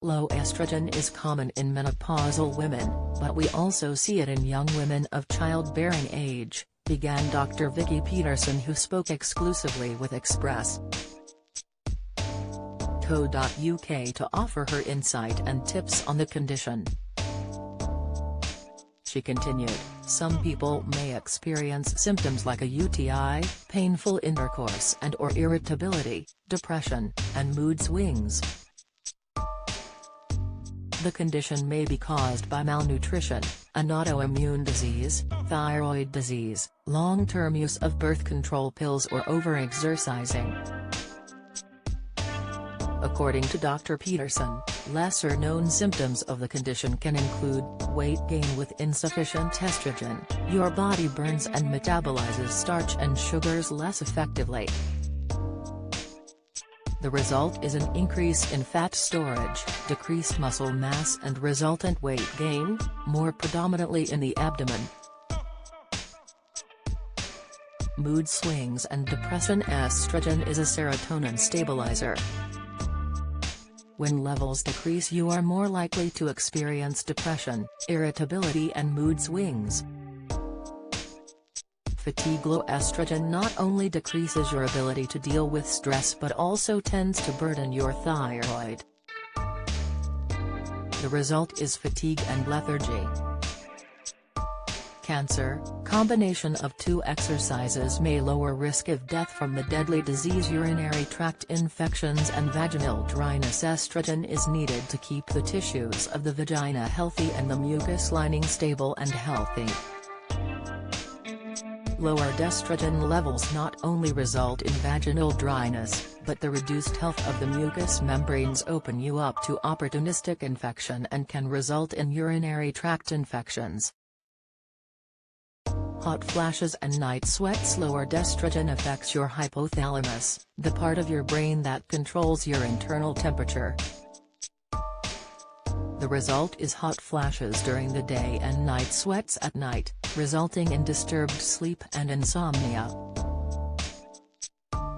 Low estrogen is common in menopausal women, but we also see it in young women of childbearing age, began Dr. Vicky Peterson, who spoke exclusively with Express.co.uk to offer her insight and tips on the condition. She continued, some people may experience symptoms like a UTI, painful intercourse and/or irritability, depression, and mood swings. The condition may be caused by malnutrition, an autoimmune disease, thyroid disease, long-term use of birth control pills, or overexercising. According to Dr. Peterson, lesser-known symptoms of the condition can include weight gain with insufficient estrogen. Your body burns and metabolizes starch and sugars less effectively. The result is an increase in fat storage, decreased muscle mass and resultant weight gain, more predominantly in the abdomen. Mood swings and depression. Estrogen is a serotonin stabilizer. When levels decrease, you are more likely to experience depression, irritability and mood swings. Fatigue. Low estrogen not only decreases your ability to deal with stress but also tends to burden your thyroid. The result is fatigue and lethargy. Cancer. Combination of two exercises may lower risk of death from the deadly disease urinary tract infections and vaginal dryness. Estrogen is needed to keep the tissues of the vagina healthy and the mucus lining stable and healthy. Lowered estrogen levels not only result in vaginal dryness, but the reduced health of the mucous membranes open you up to opportunistic infection and can result in urinary tract infections. Hot flashes and night sweats. Lowered estrogen affects your hypothalamus, the part of your brain that controls your internal temperature. The result is hot flashes during the day and night sweats at night, resulting in disturbed sleep and insomnia.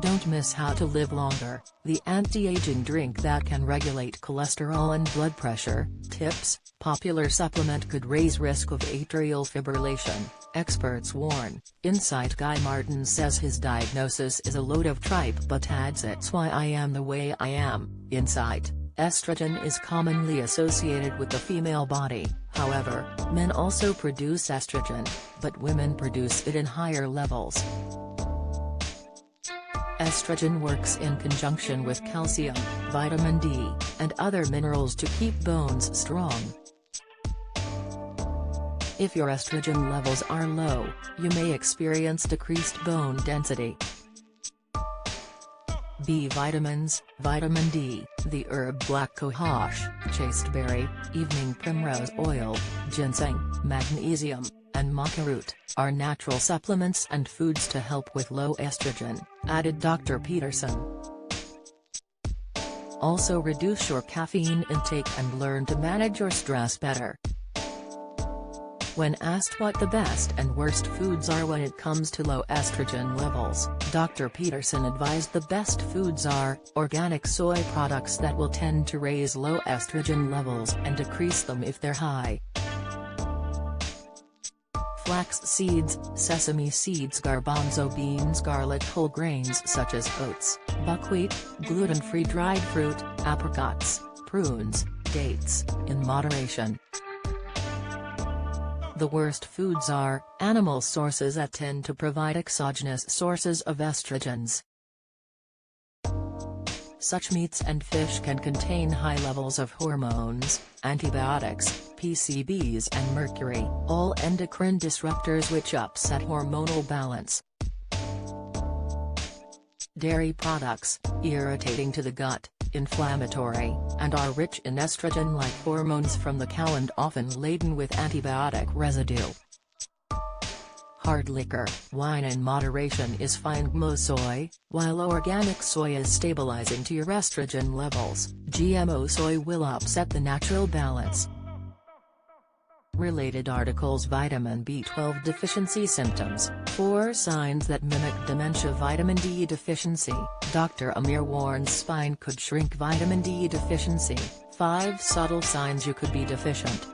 Don't miss How to Live Longer, the anti-aging drink that can regulate cholesterol and blood pressure. Tips: popular supplement could raise risk of atrial fibrillation, experts warn. Insight. Guy Martin says his diagnosis is a load of tripe but adds it's why I am the way I am. Insight. Estrogen is commonly associated with the female body, however, men also produce estrogen, but women produce it in higher levels. Estrogen works in conjunction with calcium, vitamin D, and other minerals to keep bones strong. If your estrogen levels are low, you may experience decreased bone density. B vitamins, vitamin D, the herb black cohosh, chasteberry, evening primrose oil, ginseng, magnesium, and maca root, are natural supplements and foods to help with low estrogen, added Dr. Peterson. Also reduce your caffeine intake and learn to manage your stress better. When asked what the best and worst foods are when it comes to low estrogen levels, Dr. Peterson advised the best foods are organic soy products that will tend to raise low estrogen levels and decrease them if they're high. Flax seeds, sesame seeds, garbanzo beans, garlic, whole grains such as oats, buckwheat, gluten-free dried fruit, apricots, prunes, dates, in moderation. The worst foods are animal sources that tend to provide exogenous sources of estrogens. Such meats and fish can contain high levels of hormones, antibiotics, PCBs and mercury, all endocrine disruptors which upset hormonal balance. Dairy products, irritating to the gut, inflammatory, and are rich in estrogen-like hormones from the cow and often laden with antibiotic residue. Hard liquor, wine in moderation is fine. GMO soy, while organic soy is stabilizing to your estrogen levels, GMO soy will upset the natural balance. Related articles: Vitamin B12 deficiency symptoms, 4 signs that mimic dementia. Vitamin D deficiency, Dr. Amir warns spine could shrink. Vitamin D deficiency, 5 subtle signs you could be deficient.